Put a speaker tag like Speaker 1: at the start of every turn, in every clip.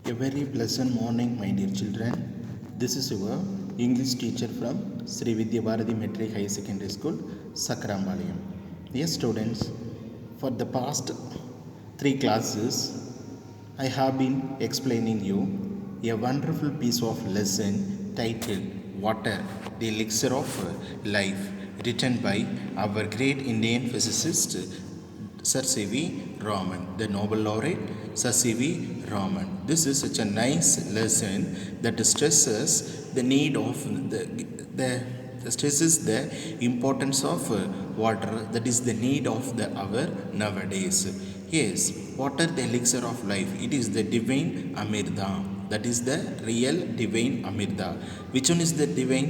Speaker 1: A very pleasant morning, my dear children. This is your English teacher from Sri Vidya Bharati Metric High Secondary School, Sakarambalayam. Yes, students, for the past 3 classes, I have been explaining you a wonderful piece of lesson titled Water, the Elixir of Life, written by our great Indian physicist Sir C.V. Raman, the Nobel laureate Sir C.V. Raman. This is such a nice lesson that stresses the need of the stresses the importance of water, that is the need of the hour nowadays. Yes, water, the elixir of life. It is the divine Amirda. That is the real divine Amirda. Which one is the divine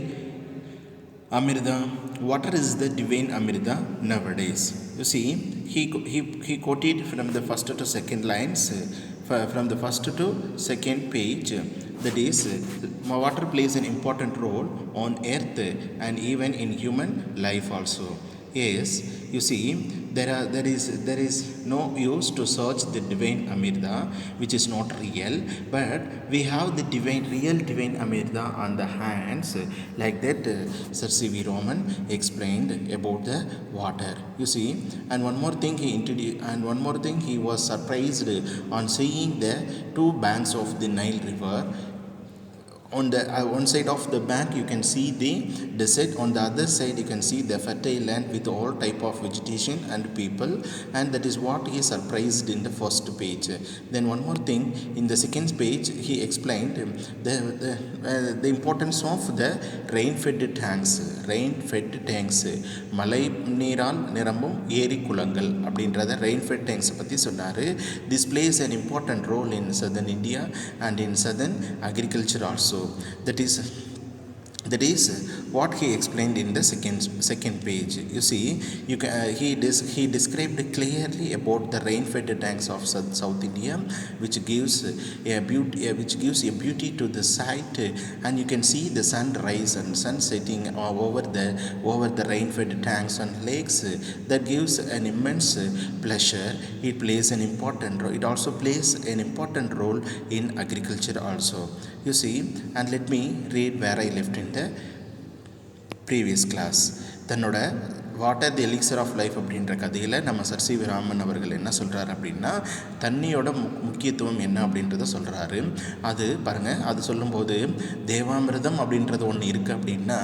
Speaker 1: Amirda? Water is the divine Amirda nowadays. You see, he quoted from the first to second lines, from the first to second page. That is, water plays an important role on earth and even in human life also. Yes, you see, there is no use to search the divine Amirda, which is not real, but we have the real divine Amirda on the hands, like that Sir C.V. Raman explained about the water. You see, and one more thing he introduced, and one more thing he was surprised on seeing the two banks of the Nile River. On the one side of the bank you can see the desert, on the other side you can see the fertile land with all type of vegetation and people, and that is what he surprised in the first page. Then one more thing, in the second page he explained the importance of the rain fed tanks. மழை நீரால் நிரம்பும் ஏரி குளங்கள் அப்படின்றத rain fed tanks பற்றி சொன்னார். This plays an important role in southern India and in southern agriculture also. That is what he explained in the second page. You see, he described clearly about the rain-fed tanks of South India, which gives a beauty to the sight, and you can see the sun rise and sun setting over the rain-fed tanks and lakes. That gives an immense pleasure. It also plays an important role in agriculture also. You see, and let me read where I left in the previous class. தன்னோட water the elixir of life அப்படின்ற கதையில் நம்ம sir C V Raman அவர்கள் என்ன சொல்கிறாரு அப்படின்னா, தண்ணியோட முக்கியத்துவம் என்ன அப்படின்றத சொல்கிறாரு. அது பாருங்கள், அது சொல்லும்போது தேவாமிர்தம் அப்படின்றது ஒன்று இருக்குது அப்படின்னா,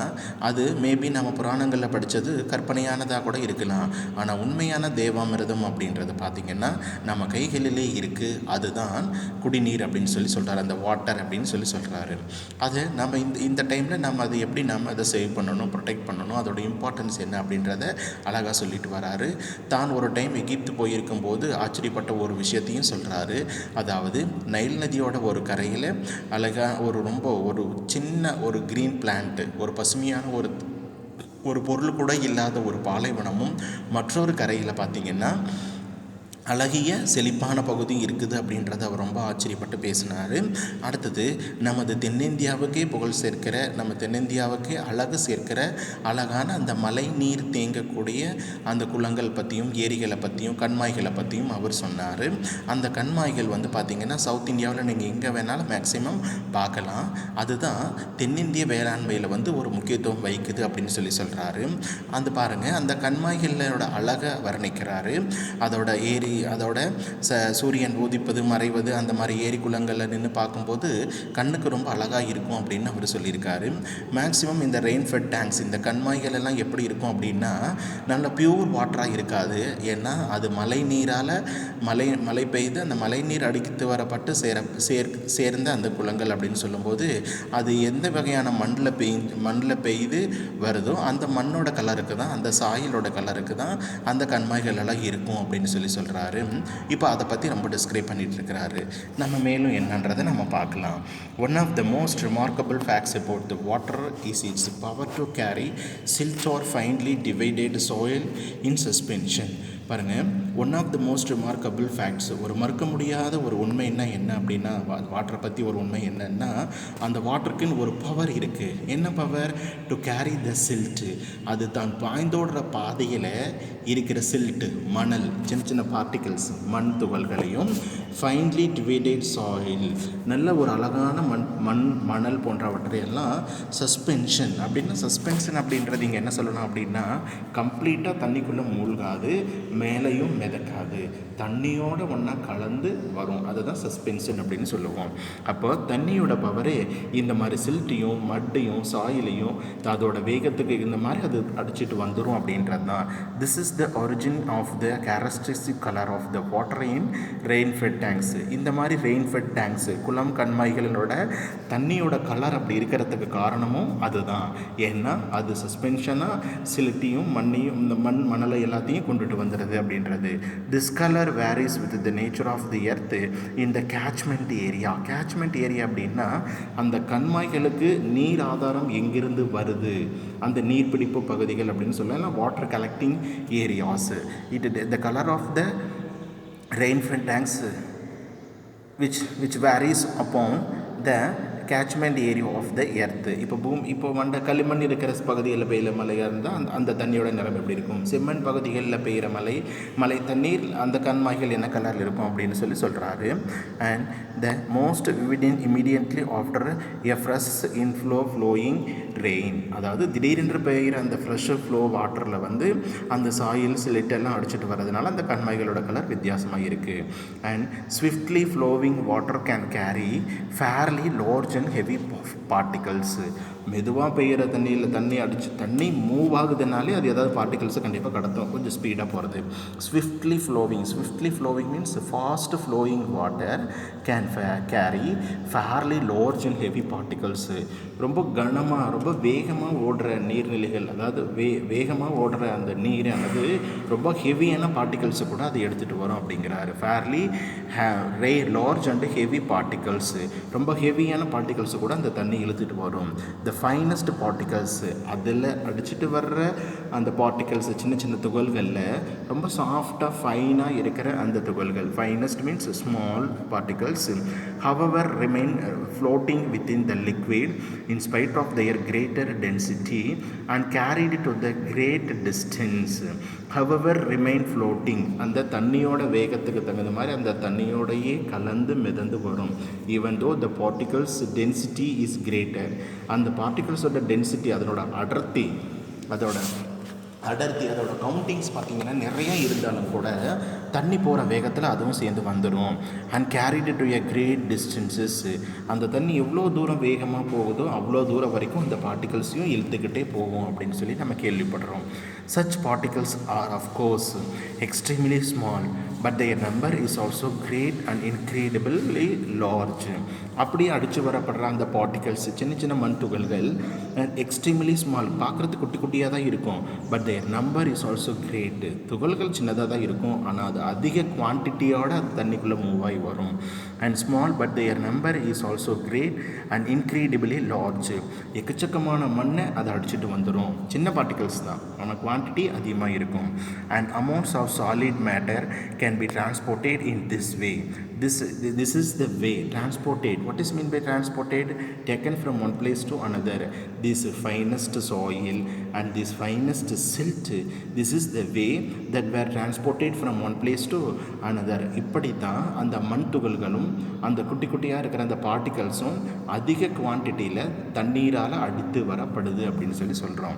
Speaker 1: அது மேபி நம்ம புராணங்களில் படித்தது கற்பனையானதாக கூட இருக்கலாம். ஆனால் உண்மையான தேவாமிர்தம் அப்படின்றது பார்த்திங்கன்னா நம்ம கைகளிலே இருக்குது. அதுதான் குடிநீர் அப்படின்னு சொல்கிறாரு, அந்த வாட்டர் அப்படின்னு சொல்கிறாரு. அது நம்ம இந்த டைமில் நம்ம அதை எப்படி நம்ம அதை சேவ் பண்ணணும், ப்ரொடெக்ட் பண்ணணும், அதோட இம்பார்ட்டன்ஸ் என்ன அப்படின்றத அழகாக சொல்லிட்டு வராரு. தான் ஒரு டைம் எகிப்து போயிருக்கும் போது ஆச்சரியப்பட்ட ஒரு விஷயத்தையும் சொல்கிறாரு. அதாவது நைல் நதியோட ஒரு கரையில் அழகாக ஒரு சின்ன ஒரு க்ரீன் பிளான்ட்டு, ஒரு பசுமையான ஒரு பொருள் கூட இல்லாத ஒரு பாலைவனமும் மற்றொரு கரையில் பார்த்திங்கன்னா அழகிய செழிப்பான பகுதி இருக்குது அப்படின்றத அவர் ரொம்ப ஆச்சரியப்பட்டு பேசினார். அடுத்தது நமது தென்னிந்தியாவுக்கே புகழ் சேர்க்கிற, நம்ம தென்னிந்தியாவுக்கே அழகு சேர்க்கிற அழகான அந்த மழை நீர் தேங்கக்கூடிய அந்த குளங்கள் பற்றியும் ஏரிகளை பற்றியும் கண்மாய்களை பற்றியும் அவர் சொன்னார். அந்த கண்மாய்கள் பார்த்திங்கன்னா சவுத் இந்தியாவில் நீங்கள் எங்கே வேணாலும் மேக்ஸிமம் பார்க்கலாம். அதுதான் தென்னிந்திய வேளாண்மையில் ஒரு முக்கியத்துவம் வைக்குது அப்படின்னு சொல்கிறாரு. அந்த பாருங்கள், அந்த கண்மாய்களோட அழகை வர்ணிக்கிறாரு. அதோட சூரியன் உதிப்பது மறைவது அந்த மாதிரி ஏரி குளங்களில் நின்று பார்க்கும்போது கண்ணுக்கு ரொம்ப அழகாக இருக்கும் அப்படின்னு அவர் சொல்லியிருக்காரு. மேக்ஸிமம் இந்த ரெயின் ஃபெட் டேங்க்ஸ், இந்த கண்மாய்கள் எல்லாம் எப்படி இருக்கும் அப்படின்னா நல்ல பியூர் வாட்டராக இருக்காது. ஏன்னா அது மழை நீரால் மழை பெய்து அந்த மழை நீர் அடித்து வரப்பட்டு சேர்ந்த அந்த குளங்கள் அப்படின்னு சொல்லும்போது அது எந்த வகையான மண்ணில் பெய்து வருதோ அந்த மண்ணோட கலருக்கு தான், அந்த சாயிலோட கலருக்கு தான் அந்த கண்மாய்கள் எல்லாம் இருக்கும் அப்படின்னு சொல்கிறாரு. இப்போ அதை பற்றி ரொம்ப டிஸ்கிரைப் பண்ணிட்டு இருக்கிறாரு. நம்ம மேலும் என்னன்றதை நம்ம பார்க்கலாம். One of the most remarkable facts about the water is its power to carry silt or finely divided soil in suspension. பாருங்கள், one of the most remarkable facts, ஒரு மறுக்க முடியாத ஒரு உண்மைன்னா என்ன அப்படின்னா, வாட்டரை பற்றி ஒரு உண்மை என்னன்னா, அந்த வாட்டருக்குன்னு ஒரு பவர் இருக்குது. என்ன power? To carry the silt. அது தான் பாய்ந்தோடுற பாதையில் இருக்கிற சில்ட்டு, மணல், சின்ன சின்ன பார்ட்டிகல்ஸ், மண் துகள்களையும் ஃபைன்லி டிவைடட் சாயில், நல்ல ஒரு அழகான மணல் போன்றவற்றையெல்லாம் சஸ்பென்ஷன் அப்படின்னா, சஸ்பென்ஷன் அப்படின்றது இங்கே என்ன சொல்லணும் அப்படின்னா, கம்ப்ளீட்டாக தண்ணிக்குள்ளே மூழ்காது, மேலேயும் மிதக்காது, தண்ணியோட ஒன்றா கலந்து வரும். அதுதான் சஸ்பென்ஷன் அப்படின்னு சொல்லுவோம். அப்போ தண்ணியோட பவரே இந்த மாதிரி சில்ட்டையும் மட்டையும் சாயிலையும் அதோட வேகத்துக்கு இந்த மாதிரி அது அடிச்சுட்டு வந்துடும் அப்படின்றது தான். This is the origin of the characteristic colour of the water in rainfed tanks. இந்த மாதிரி ரெயின்ஃபெட் டேங்க்ஸ், குளம் கண்மாய்களோட தண்ணியோட கலர் அப்படி இருக்கிறதுக்கு காரணமும் அதுதான். ஏன்னா அது சஸ்பென்ஷனாக சில்ட்டையும் மண்ணையும், இந்த மணலை எல்லாத்தையும் கொண்டுட்டு வந்துடுது அப்படின்றது. This colour varies with the nature of the earth in the catchment area. Catchment area அப்படின்னா அந்த கண்மாய்களுக்கு நீர் ஆதாரம் எங்கிருந்து வருது, அந்த நீர்பிடிப்பு பகுதிகள் அப்படின்னு சொல்லலாம், water collecting areas. The color of the rainfed tanks which varies upon the catchment area of the earth. இப்போ களிமண் இருக்கிற பகுதிகளில் பெய்கிற மழையாக இருந்தால் அந்த தண்ணியோட நிறம் எப்படி இருக்கும்? செம்மண் பகுதிகளில் பெய்கிற மழை தண்ணீர் அந்த கண்மாய்கள் என்ன கலரில் இருக்கும் அப்படின்னு சொல்கிறாரு. And the most evident immediately after a fresh inflow flowing rain. அதாவது திடீரென்று பெய்கிற அந்த ஃப்ரெஷ் ஃப்ளோ வாட்டரில் அந்த சாயில் சிலிட்டெல்லாம் அடிச்சுட்டு வர்றதுனால அந்த கண்மாய்களோட கலர் வித்தியாசமாக இருக்குது. And swiftly flowing water can carry fairly large and heavy particles. மெதுவாக பெய்கிற தண்ணி மூவ் ஆகுதுனாலே அது ஏதாவது பார்ட்டிகல்ஸை கண்டிப்பாக கடத்தும், கொஞ்சம் ஸ்பீடாக போகிறது. Swiftly flowing means fast flowing water can carry fairly large and heavy particles. ரொம்ப கனமாக, ரொம்ப வேகமாக ஓடுற நீர்நிலைகள், அதாவது வேகமாக ஓடுற அந்த நீர் அல்லது ரொம்ப ஹெவியான பார்ட்டிகல்ஸை கூட அது எடுத்துகிட்டு வரும் அப்படிங்கிறாரு. Fairly large and heavy particles, ரொம்ப ஹெவியான பார்ட்டிகல்ஸு கூட அந்த தண்ணி இழுத்துட்டு வரும். த ஃபைனஸ்ட் பார்ட்டிகல்ஸு, அதில் அடிச்சுட்டு வர்ற அந்த பார்ட்டிகல்ஸ், சின்ன சின்ன துகள்களில் ரொம்ப சாஃப்டாக ஃபைனாக இருக்கிற அந்த துகள்கள், finest means small particles, however remain floating within the liquid in spite of their greater density and carried to the great distance. however remain floating, அந்த தண்ணியோட வேகத்துக்கு தகுந்த மாதிரி அந்த தண்ணியோடையே கலந்து மிதந்து வரும். even though the particles density is greater, அந்த பார்ட்டிகல்ஸோட டென்சிட்டி, அதோட அடர்த்தி, அதோட கவுண்டிங்ஸ் பார்த்திங்கன்னா நிறைய இருந்தாலும் கூட தண்ணி போகிற வேகத்தில் அதுவும் சேர்ந்து வந்துடும். And carried to a great distances, அந்த தண்ணி எவ்வளோ தூரம் வேகமாக போகுதோ அவ்வளோ தூரம் வரைக்கும் அந்த பார்ட்டிகல்ஸையும் இழுத்துக்கிட்டே போகும் அப்படின்னு சொல்லி நம்ம கேள்விப்படுறோம். Such particles are of course extremely small but their number is also great and incredibly large. அப்படியே அடித்து வரப்படுற அந்த பார்ட்டிகல்ஸ், சின்ன சின்ன மண் துகள்கள் எக்ஸ்ட்ரீம்லி ஸ்மால், பார்க்குறது குட்டி குட்டியாக தான் இருக்கும். But their number is also great, துகள்கள் சின்னதாக தான் இருக்கும், ஆனால் அது அதிக குவான்டிட்டியோடு அது தண்ணிக்குள்ளே மூவ் ஆகி வரும். And small but their number is also great and incredibly large, எக்கச்சக்கமான மண்ணை அதை அடிச்சுட்டு வந்துடும். சின்ன பார்ட்டிகல்ஸ் தான், ஆனால் குவான்டிட்டி அதிகமாக இருக்கும். And amounts of solid matter can be transported in this way. This is the way transported. What is mean by transported? Taken from one place to another. This finest soil and this finest silt, this is the way that were transported from one place to another. இப்படி தான் அந்த மண் துகள்களும் அந்த குட்டி குட்டியாக இருக்கிற அந்த பார்ட்டிகல்ஸும் அதிக குவான்டிட்டியில் தண்ணீரால் அடித்து வரப்படுது அப்படின்னு சொல்கிறோம்.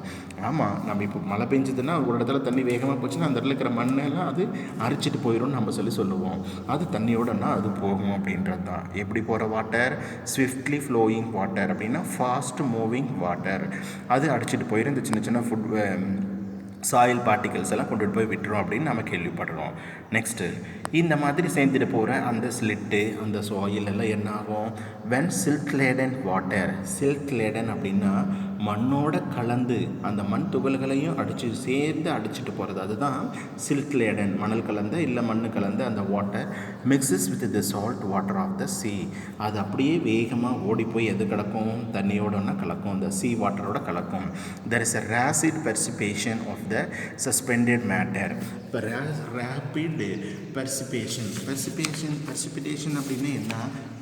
Speaker 1: ஆமாம், நம்ம இப்போ மழை பெஞ்சதுன்னா ஒரு இடத்துல தண்ணி வேகமாக போச்சுன்னா அந்த இடத்துல இருக்கிற மண்ணெல்லாம் அது அரிச்சிட்டு போயிடும்னு நம்ம சொல்லுவோம். அது தண்ணியோடனா அது போகும் அப்படின்றது தான். எப்படி போகிற வாட்டர்? ஸ்விஃப்ட்லி ஃப்ளோயிங் வாட்டர் அப்படின்னா ஃபாஸ்ட் மூவிங் வாட்டர், அது அடிச்சுட்டு போயிடும். இந்த சின்ன சின்ன சாயில் பார்ட்டிகல்ஸ் எல்லாம் கொண்டுட்டு போய் விட்டுரும் அப்படின்னு நம்ம கேள்விப்படுறோம். நெக்ஸ்ட்டு, இந்த மாதிரி சேர்ந்துட்டு போகிற அந்த ஸ்லிட்டு, அந்த சாயில் எல்லாம் என்ன ஆகும்? When silt laden water, silt laden அப்படின்னா மண்ணோட கலந்து அந்த மண் துகள்களையும் சேர்ந்து அடிச்சுட்டு போகிறது, அதுதான் சில்ட் லேடன். மணல் கலந்த இல்லை மண் கலந்த அந்த water mixes with the salt water of the sea. அது அப்படியே வேகமாக ஓடி போய் எது கலக்கும், தண்ணியோடனா கலக்கும், அந்த சீ வாட்டரோட கலக்கும். There is a rapid precipitation of the suspended matter. இப்போ ரேபிட் பெர்சிபிடேஷன் அப்படின்னு என்ன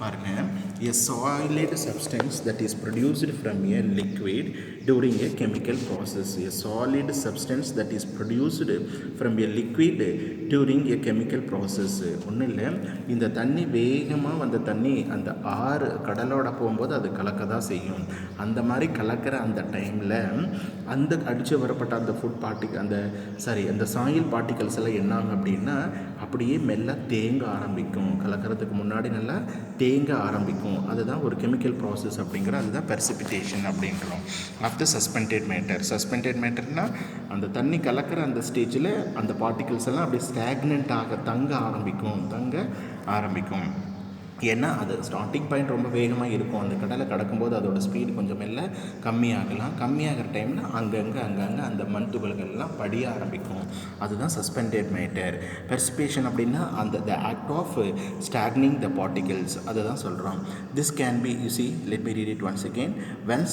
Speaker 1: பாருங்கள். A solid substance that is produced from a liquid during a chemical process. A solid substance that is produced from a liquid during a chemical process. ஒன்றும் இல்லை, இந்த தண்ணி வேகமாக அந்த தண்ணி அந்த ஆறு கடலோட போகும்போது அது கலக்க தான் செய்யும். அந்த மாதிரி கலக்கிற அந்த டைமில் அந்த அடித்து வரப்பட்ட அந்த ஃபுட் அந்த சாயில் பார்ட்டிகல்ஸ் எல்லாம் என்ன ஆகும் அப்படின்னா அப்படியே மெல்ல தேங்க ஆரம்பிக்கும். கலக்கிறதுக்கு முன்னாடி நல்லா தேங்க ஆரம்பிக்கும். அதுதான் ஒரு கெமிக்கல் ப்ராசஸ் அப்படிங்கிற, அதுதான் பெர்சிபிடேஷன் அப்படின்றோம் of the suspended matter. Suspended மேட்டர்னால் அந்த தண்ணி கலக்கிற அந்த ஸ்டேஜில் அந்த பார்ட்டிகல்ஸ் எல்லாம் அப்படியே ஸ்டாக்னெண்ட் தங்க ஆரம்பிக்கும். ஏன்னா அது ஸ்டார்டிங் பாயிண்ட் ரொம்ப வேகமாக இருக்கும். அந்த கடலை கடக்கும்போது அதோட ஸ்பீடு கொஞ்சம் மெல்ல கம்மியாகிற டைமில் அங்கங்கே அந்த மண் துகள்கள்லாம் படிய ஆரம்பிக்கும். அதுதான் சஸ்பெண்டட் மேட்டர். பெர்சிபேஷன் அப்படின்னா அந்த the act of stagnating the particles, அதை தான் சொல்கிறோம். This can be, you see, let me read it once again. When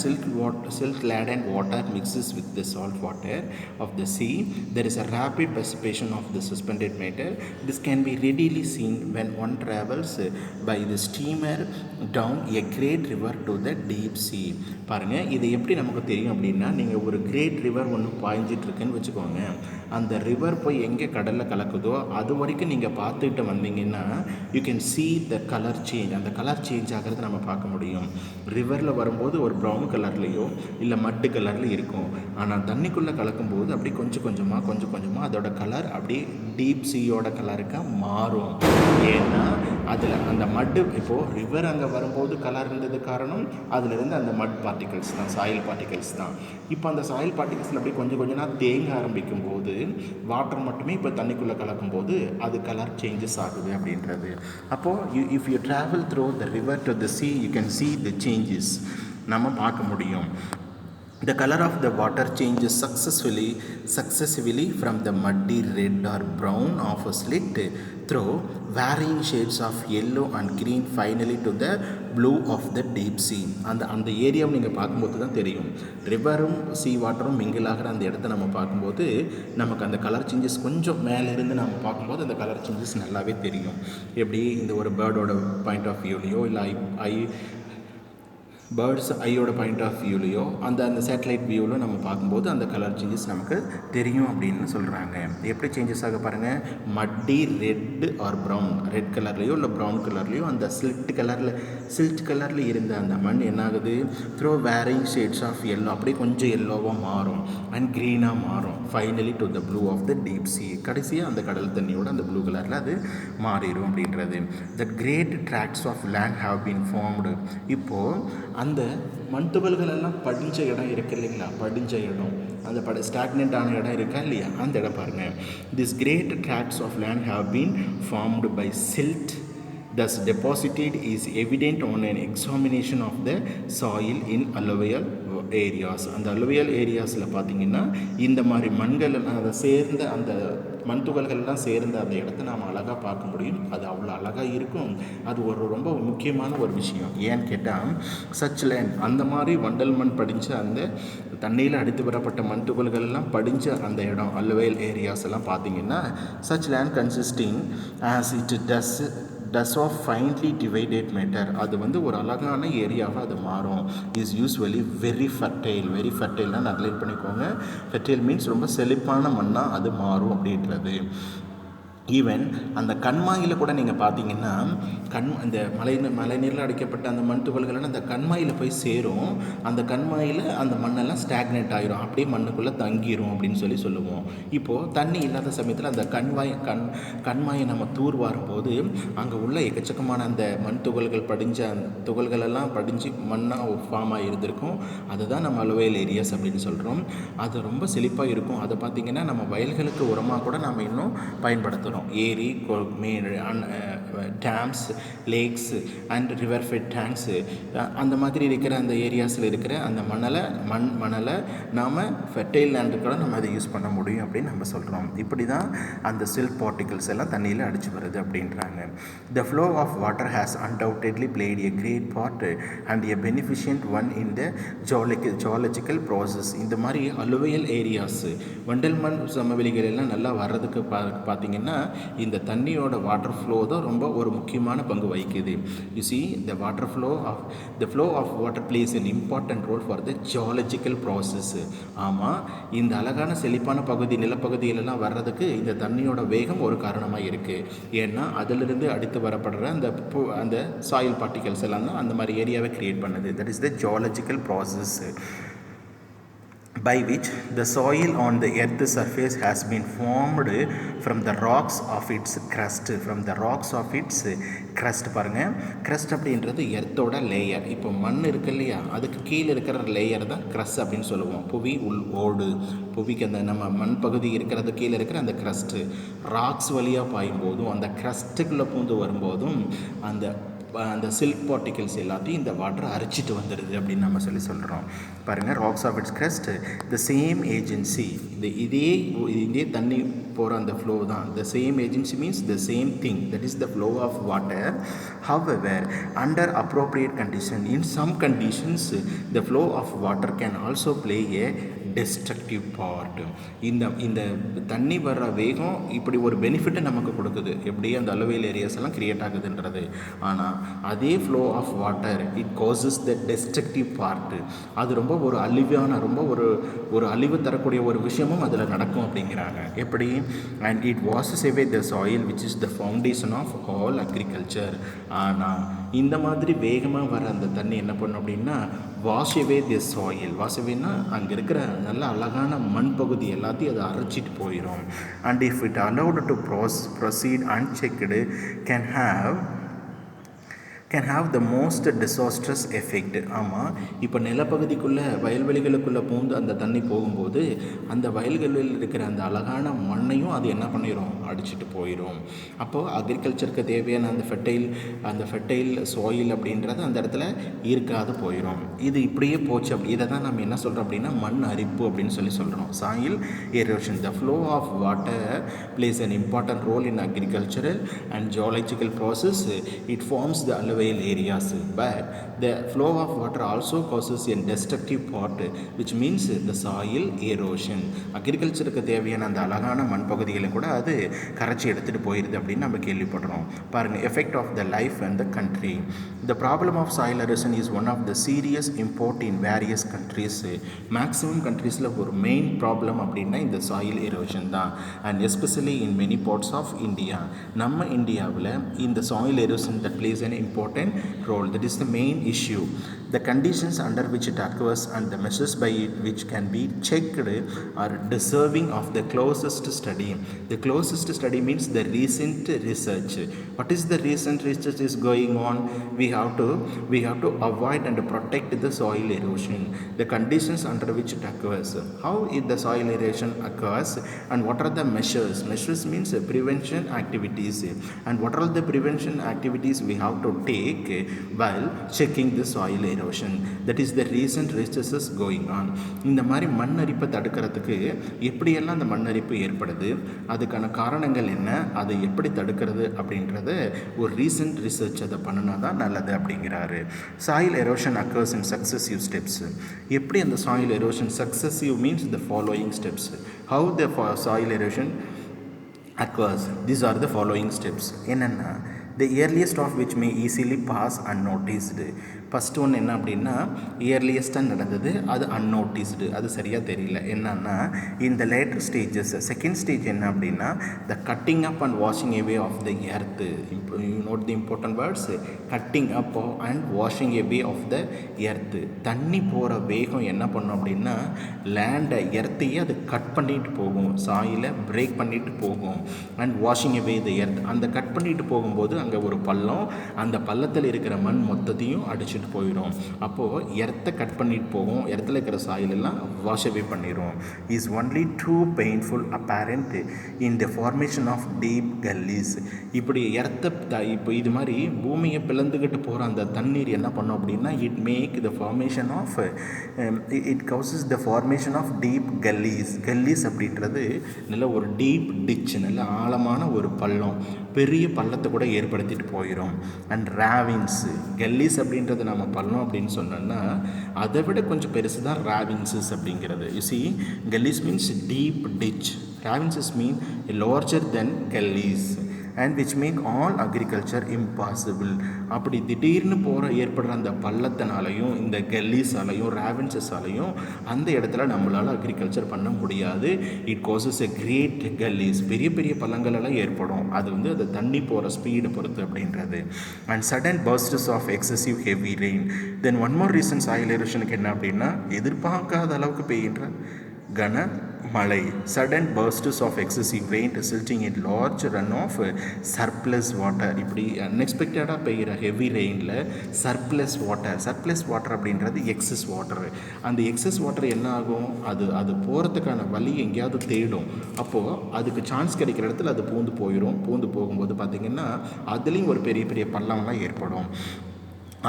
Speaker 1: silk laden water mixes with the salt water of the sea, there is a rapid precipitation of the suspended matter. This can be readily seen when one travels by the steamer down a great river to the deep sea. பாருங்கள், இது எப்படி நமக்கு தெரியும் அப்படின்னா, நீங்கள் ஒரு great river ஒன்று பாய்ஞ்சிட்ருக்குன்னு வச்சுக்கோங்க. அந்த ரிவர் போய் எங்கே கடலில் கலக்குதோ அது வரைக்கும் நீங்கள் பார்த்துக்கிட்டு வந்தீங்கன்னா you can see the colour change. அந்த கலர் சேஞ்ச் ஆகிறது நம்ம பார்க்க முடியும். ரிவரில் வரும்போது ஒரு ப்ரௌன் கலர்லேயோ இல்லை மட்டு கலரில் இருக்கும். ஆனால் தண்ணிக்குள்ளே கலக்கும்போது அப்படி கொஞ்சம் கொஞ்சமாக அதோட கலர் அப்படியே டீப் சீயோட கலருக்கு மாறும். ஏன்னா அதில் அந்த மட்டு, இப்போது ரிவர் அங்கே வரும்போது கலர் இருந்தது காரணம் அதிலிருந்து அந்த மட் பார்ட்டிகல்ஸ் தான், சாயில் பார்ட்டிகல்ஸ் தான். இப்போ அந்த சாயில் பார்ட்டிகல்ஸில் அப்படி கொஞ்சம் தேங்க ஆரம்பிக்கும் போது வாட்டர் மட்டுமே இப்போ தண்ணிக்குள்ளே கலக்கும்போது அது கலர் சேஞ்சஸ் ஆகுது அப்படின்றது. அப்போது if you travel through the river to the sea, you can see the changes. நம்ம பார்க்க முடியும். The color of the water changes successively from the muddy red or brown of a slit through varying shades of yellow and green finally to the blue of the deep sea. அந்த ஏரியாவை நீங்கள் பார்க்கும்போது தான் தெரியும். ரிவரும் சீ வாட்டரும் mingle ஆகிற அந்த இடத்த நம்ம பார்க்கும்போது நமக்கு அந்த கலர் சேஞ்சஸ் கொஞ்சம் மேலேருந்து நம்ம பார்க்கும்போது அந்த கலர் சேஞ்சஸ் நல்லாவே தெரியும். எப்படி இந்த ஒரு பேர்டோட பாயிண்ட் ஆஃப் வியூலையோ இல்லை பேர்ட்ஸ் ஐயோட பாயிண்ட் ஆஃப் வியூலையோ அந்த சேட்டலைட் வியூவில் நம்ம பார்க்கும்போது அந்த கலர் சேஞ்சஸ் நமக்கு தெரியும் அப்படின்னு சொல்கிறாங்க. எப்படி சேஞ்சஸ் ஆக பாருங்கள். மட்டி ரெட் ஆர் ப்ரௌன், ரெட் கலர்லேயோ இல்லை ப்ரௌன் கலர்லேயோ அந்த சில்ட் கலரில் இருந்த அந்த மண் என்னாகுது, through varying shades of yellow அப்படியே கொஞ்சம் எல்லோவாக மாறும் அண்ட் க்ரீனாக மாறும். Finally to the blue of the deep sea, கடைசியாக அந்த கடல் தண்ணியோட அந்த ப்ளூ கலரில் அது மாறிடும் அப்படின்றது. The great tracts of land have been formed. இப்போது அந்த மண் துகள்கள் எல்லாம் படிஞ்ச இடம் இருக்குது இல்லைங்களா, படிஞ்ச இடம், அந்த ஸ்டாக்னெண்ட் ஆன இடம் இருக்கா இல்லையா, அந்த இடம் பாருங்கள். This great tracts of land have been formed by silt thus deposited is evident on an examination of the soil in alluvial areas. அந்த alluvial ஏரியாஸில் பார்த்திங்கன்னா இந்த மாதிரி மண்கள் அதை சேர்ந்த அந்த மண் துகள்கள்லாம் சேர்ந்த அந்த இடத்த நாம் அழகாக பார்க்க முடியும். அது அவ்வளோ அழகாக இருக்கும். அது ஒரு ரொம்ப முக்கியமான ஒரு விஷயம். ஏன்னு கேட்டால் சச் லேண்ட், அந்த மாதிரி வண்டல் மண் படிஞ்ச அந்த தண்ணியில் அடித்து வரப்பட்ட மண் துகள்கள்லாம் படிஞ்ச அந்த இடம் alluvial ஏரியாஸ் எல்லாம் பார்த்திங்கன்னா such land consisting as it does of finely divided matter, அது ஒரு அழகான ஏரியாவாக அது மாறும். இஸ் யூஸ்வலி வெரி ஃபர்டைல்னால் நக்லேட் பண்ணிக்கோங்க. ஃபெர்டைல் மீன்ஸ் ரொம்ப செழிப்பான மண்ணாக அது மாறும் அப்படின்றது. ஈவன் அந்த கண்மாயில் கூட நீங்கள் பார்த்தீங்கன்னா இந்த மழைநீரில் அடைக்கப்பட்ட அந்த மண் துகள்கள் அந்த கண்மாயில் போய் சேரும். அந்த கண்மாயில் அந்த மண்ணெல்லாம் ஸ்டாக்னேட் ஆகிரும், அப்படியே மண்ணுக்குள்ளே தங்கிரும் அப்படின்னு சொல்லுவோம். இப்போது தண்ணி இல்லாத சமயத்தில் அந்த கண்மாயை நம்ம தூர் வரும்போது அங்கே உள்ள எக்கச்சக்கமான அந்த மண் துகள்கள் படிஞ்ச துகள்களெல்லாம் படிஞ்சு மண்ணாக ஃபார்ம் ஆகிருந்திருக்கும். அதுதான் நம்ம alluvial ஏரியாஸ் அப்படின்னு சொல்கிறோம். அது ரொம்ப செழிப்பாக இருக்கும். அதை பார்த்திங்கன்னா நம்ம வயல்களுக்கு உரமாக கூட நம்ம இன்னும் பயன்படுத்துகிறோம். பண்ணணும். ஏரி, dams, lakes and river fed tanks அந்த மாதிரி இருக்கிற அந்த ஏரியாஸில் இருக்கிற அந்த மணலை நாம் ஃபெர்டைல் லேண்டு கூட நம்ம அதை யூஸ் பண்ண முடியும் அப்படின்னு நம்ம சொல்கிறோம். இப்படி தான் அந்த சில்ட் பார்ட்டிகல்ஸ் எல்லாம் தண்ணியில் அடிச்சு வருது அப்படின்றாங்க. The flow of water has undoubtedly played a great part and a beneficent one in the geological process. இந்த மாதிரி அலுவையல் ஏரியாஸ் வண்டல் மண் சமவெளிகள் எல்லாம் நல்லா வர்றதுக்கு பார்த்தீங்கன்னா இந்த தண்ணியோட வாட்டர் ஃப்ளோ தான் ரொம்ப ஒரு முக்கியமான பங்கு வகிக்குது. You see, the flow of water plays an important role for the geological process. ஆமாம், இந்த அழகான செழிப்பான நிலப்பகுதியிலெல்லாம் வர்றதுக்கு இந்த தண்ணியோட வேகம் ஒரு காரணமாக இருக்குது. ஏன்னா அதிலிருந்து அடுத்து வரப்படுற அந்த சாயில் பார்ட்டிகல்ஸ் எல்லாம் தான் அந்த மாதிரி ஏரியாவை கிரியேட் பண்ணுது. That is the geological process by which the soil on the earth surface has been formed from the rocks of its crust. பாருங்கள், crust அப்படின்றது எர்த்தோட லேயர். இப்போ மண் இருக்கு இல்லையா, அதுக்கு கீழே இருக்கிற லேயர் தான் crust அப்படின்னு சொல்லுவோம். புவி ஓடு, புவிக்கு அந்த நம்ம மண் பகுதி இருக்கிறது கீழே இருக்கிற அந்த crust ராக்ஸ் வழியாக பாயும் போதும் அந்த crustக்குள்ளே பூந்து வரும்போதும் அந்த சில்க் பார்ட்டிகல்ஸ் எல்லாத்தையும் இந்த வாட்டரை அரிச்சிட்டு வந்துடுது அப்படின்னு நம்ம சொல்கிறோம். பாருங்கள், rocks of its crust the same agency, இதே தண்ணி போகிற அந்த ஃப்ளோ தான். The same agency means the same thing, that is the flow of water. However under appropriate condition, in some conditions the flow of water can also play a destructive part. இந்த தண்ணி வர்ற வேகம் இப்படி ஒரு பெனிஃபிட்டை நமக்கு கொடுக்குது. எப்படி அந்த அலுவையல் ஏரியாஸ் எல்லாம் கிரியேட் ஆகுதுன்றது. ஆனால் அதே flow of water it causes the destructive part. அது ரொம்ப ஒரு அழிவான, ரொம்ப ஒரு அழிவு தரக்கூடிய ஒரு விஷயமும் அதில் நடக்கும் அப்படிங்கிறாங்க. எப்படி? And it washes away the soil which is the foundation of all agriculture. ஆனால் இந்த மாதிரி வேகமாக வர அந்த தண்ணி என்ன பண்ணும் அப்படின்னா wash away the soil. Wash அவேன்னா அங்கே இருக்கிற நல்ல அழகான மண் பகுதி எல்லாத்தையும் அதை அரைச்சிட்டு போயிடும். And if it allowed to proceed unchecked can have the most disastrous effect. ஆமாம், இப்போ நிலப்பகுதிக்குள்ளே வயல்வெளிகளுக்குள்ளே பூந்து அந்த தண்ணி போகும்போது அந்த வயல்களில் இருக்கிற அந்த அழகான மண்ணையும் அது என்ன பண்ணிடும், அடிச்சுட்டு போயிடும். அப்போது அக்ரிகல்ச்சருக்கு தேவையான அந்த ஃபெர்டைல் சாயில் அப்படின்றது அந்த இடத்துல இருக்காது போயிடும். இது இப்படியே போச்சு. இதை தான் நம்ம என்ன சொல்கிறோம் அப்படின்னா மண் அரிப்பு அப்படின்னு சொல்கிறோம். Soil erosion. The flow of water plays an important role in agricultural and geological process. It forms the areas, but the flow of water also causes a destructive part, which means the soil erosion. அக்ரிகல்ச்சருக்கு தேவையான அந்த அழகான மண் பகுதிகளை கூட அது கரைச்சி எடுத்துகிட்டு போயிடுது அப்படின்னு நம்ம கேள்விப்படுறோம். பாருங்கள், effect of the life and the country. The problem of soil erosion is one of the serious import in various countries. Maximum கண்ட்ரீஸில் ஒரு மெயின் ப்ராப்ளம் அப்படின்னா இந்த சாயில் எரோஷன் தான். And especially in many parts of India. நம்ம இந்தியாவில் இந்த soil erosion that plays an important role. That is the main issue. The conditions under which it occurs and the measures by it which can be checked are deserving of the closest study. The closest study means the recent research. What is the recent research is going on? We have to avoid and protect the soil erosion. The conditions under which it occurs. How is the soil erosion occurs and what are the measures? Measures means prevention activities. And what are the prevention activities we have to take while checking the soil erosion? That is the recent researches going on. இந்த மாதிரி மண் அரிப்பை தடுக்கிறதுக்கு எப்படியெல்லாம் அந்த மண் அரிப்பு ஏற்படுது, அதுக்கான காரணங்கள் என்ன, அதை எப்படி தடுக்கிறது அப்படின்றத ஒரு ரீசன்ட் ரிசர்ச் அதை பண்ணினா தான் நல்லது அப்படிங்கிறாரு. Soil erosion occurs in successive steps. எப்படி அந்த soil erosion successive means the following steps. How the soil erosion occurs? These are the following steps. என்னென்னா, the earliest of which may easily pass unnoticed. First ஒன்று என்ன அப்படின்னா இயர்லியஸ்ட்டாக நடந்தது, அது அன்னோட்டிஸ்டு, அது சரியாக தெரியல. என்னன்னா இந்த லேட்டர் ஸ்டேஜஸ். செகண்ட் ஸ்டேஜ் என்ன அப்படின்னா the cutting up and washing away of the earth. You note the important words, cutting up and washing away of the earth. தண்ணி போகிற வேகம் என்ன பண்ணும் அப்படின்னா லேண்டை எர்த்தையே அது கட் பண்ணிட்டு போகும், சாயிலை பிரேக் பண்ணிட்டு போகும். And washing away the earth, அந்த கட் பண்ணிட்டு போகும்போது அங்கே ஒரு பள்ளம், அந்த பள்ளத்தில் இருக்கிற மண் மொத்தத்தையும் அடிச்சுட்டு அடிச்சுட்டு போயிடும். அப்போது எர்த்தை கட் பண்ணிட்டு போகும், எர்த்தில் இருக்கிற சாயில் எல்லாம் வாஷ் அவே பண்ணிடும். Is only true painful apparent in the formation of deep gullies. இப்படி எர்த்தை இப்போ இது மாதிரி பூமியை பிளந்துக்கிட்டு போகிற அந்த தண்ணீர் என்ன பண்ணும் அப்படின்னா, it make the formation of it causes the formation of deep gullies. Gullies அப்படின்றது நல்ல ஒரு டீப் டிச், நல்ல ஆழமான ஒரு பள்ளம், பெரிய பள்ளத்தை கூட ஏற்படுத்திட்டு போயிடும். அண்ட் ராவின்ஸு, கல்லீஸ் அப்படின்றது நம்ம பள்ளம் அப்படின்னு சொன்னோன்னா அதை விட கொஞ்சம் பெருசு தான் ராவின்ஸஸ் அப்படிங்கிறது. You see, gullies means deep ditch, ravines mean larger than gullies and which make all agriculture impossible. அப்படி திடீர்னு ஏற்படுற அந்த பள்ளத்தினாலையும் இந்த கல்லீஸாலையும் ராவின்ஸஸாலையும் அந்த இடத்துல நம்மளால் அக்ரிகல்ச்சர் பண்ண முடியாது. இட் காசஸ் எ கிரேட் கல்லீஸ், பெரிய பெரிய பள்ளங்களெல்லாம் ஏற்படும். அது அந்த தண்ணி போகிற ஸ்பீடை பொறுத்து அப்படின்றது. And sudden bursts of excessive heavy rain. Then one more reason soil எரோஷனுக்கு என்ன அப்படின்னா, எதிர்பார்க்காத அளவுக்கு பெய்கின்ற கன மழை. Sudden bursts of excessive rain resulting in large run off surplus water. இப்படி அன்எக்ஸ்பெக்டடாக பெய்கிற ஹெவி ரெயினில் சர்ப்ளஸ் வாட்டர் அப்படின்றது எக்ஸஸ் வாட்டர். அந்த எக்ஸஸ் வாட்டர் என்ன ஆகும், அது போகிறதுக்கான வழி எங்கேயாவது தேடும். அப்போது அதுக்கு சான்ஸ் கிடைக்கிற இடத்துல அது பூந்து போகும்போது பார்த்திங்கன்னா அதுலேயும் ஒரு பெரிய பெரிய பள்ளம்லாம் ஏற்படும்.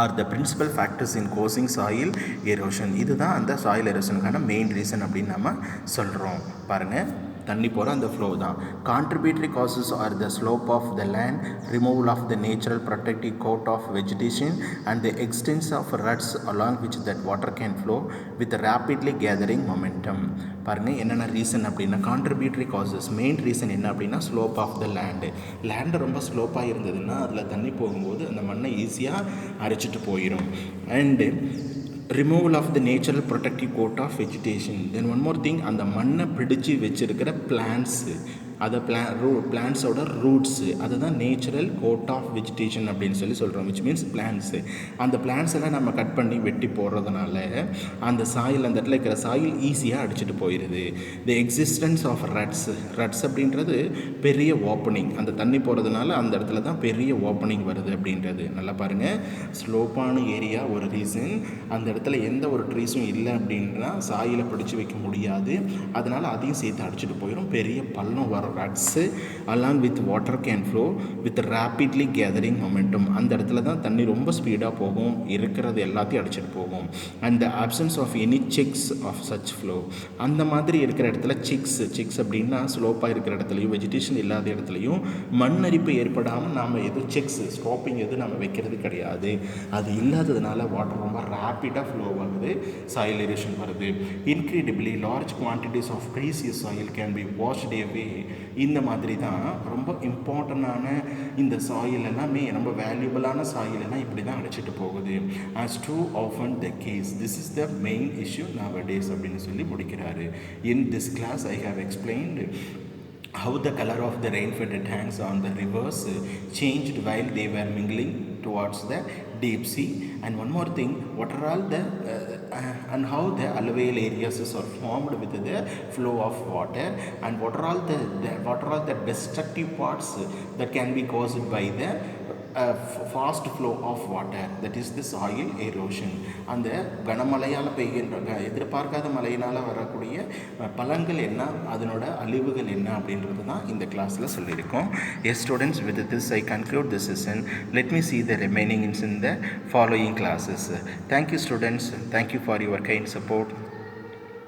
Speaker 1: Are the principal factors in causing soil erosion. இதுதான் அந்த சாயில் எரோஷனுக்கான மெயின் ரீசன் அப்படின்னு நம்ம சொல்கிறோம். பாருங்கள், தண்ணி போகிற அந்த ஃப்ளோ தான். Contributory causes are the slope of the land, removal of the natural protective coat of vegetation and the extents of ruts along which that water can flow with rapidly gathering momentum. பாருங்கள், என்னென்ன reason அப்படின்னா, contributory causes main reason என்ன அப்படின்னா, slope of the land ரொம்ப ஸ்லோப்பாக இருந்ததுன்னா அதில் தண்ணி போகும்போது அந்த மண்ணை ஈஸியாக அரைச்சிட்டு போயிடும். And removal of the natural protective coat of vegetation. Then one more thing, அந்த மண்ணை பிடிச்சி வச்சுருக்கிற பிளான்ட்ஸு, அதை பிளான்ட்ஸோட ரூட்ஸு, அதுதான் நேச்சுரல் கோட் ஆஃப் வெஜிடேஷன் அப்படின்னு சொல்கிறோம். Which means plants. அந்த பிளான்ட்ஸ் எல்லாம் நம்ம கட் பண்ணி வெட்டி போடுறதுனால அந்த சாயில், அந்த இடத்துல இருக்கிற சாயில் ஈஸியாக அடிச்சுட்டு போயிடுது. தி எக்ஸிஸ்டன்ஸ் ஆஃப் ரட்ஸ் அப்படின்றது பெரிய ஓப்பனிங், அந்த தண்ணி போகிறதுனால அந்த இடத்துல தான் பெரிய ஓப்பனிங் வருது அப்படின்றது. நல்லா பாருங்கள், ஸ்லோப்பான ஏரியா ஒரு ரீசன். அந்த இடத்துல எந்த ஒரு ட்ரீஸும் இல்லை அப்படின்னா சாயிலை பிடிச்சி வைக்க முடியாது, அதனால் அதையும் சேர்த்து அடிச்சுட்டு போயிடும். பெரிய பள்ளம் வரும். Ruts along with water can flow with rapidly gathering momentum. அந்த இடத்துல தான் தண்ணி ரொம்ப ஸ்பீடாக போகும், இருக்கிறது எல்லாத்தையும் அடிச்சுட்டு போகும். And the absence of any checks of such flow. அந்த மாதிரி இருக்கிற இடத்துல செக்ஸ் அப்படின்னா ஸ்லோப்பாக இருக்கிற இடத்துலையும் வெஜிடேஷன் இல்லாத இடத்துலையும் மண் அரிப்பு ஏற்படாமல் நாம் எதுவும் ஸ்டாப்பிங் எதுவும் நம்ம வைக்கிறது கிடையாது. அது இல்லாததுனால வாட்டர் ரொம்ப ரேப்பிடாக ஃப்ளோ ஆகுது, சாயில் எரோஷன் வருது. Incredibly large quantities of precious soil can be washed away. இந்த மாதிரி தான் ரொம்ப இம்பார்ட்டண்டான இந்த சாயில் எல்லாமே, ரொம்ப வேல்யூபிளான சாயில் எல்லாம் இப்படி தான் அடிச்சுட்டு போகுது. as too often the case, this is the main issue nowadays அப்படின்னு சொல்லி முடிக்கிறாரு. In this class I have explained how the color of the rain-fed tanks on the rivers changed while they were mingling towards the deep sea. And one more thing, what are all the and how the alluvial areas are formed with the flow of water, and what are all the destructive parts that can be caused by the fast flow of water, that is the soil erosion. அந்த கனமழையால் பெய்கின்ற எதிர்பார்க்காத மழையினால் வரக்கூடிய பலன்கள் என்ன, அதனோட அழிவுகள் என்ன அப்படின்றது தான் இந்த கிளாஸில் சொல்லியிருக்கோம். Yes students, with this I conclude this session. Let me see the remaining in the following classes. Thank you students, thank you for your kind support.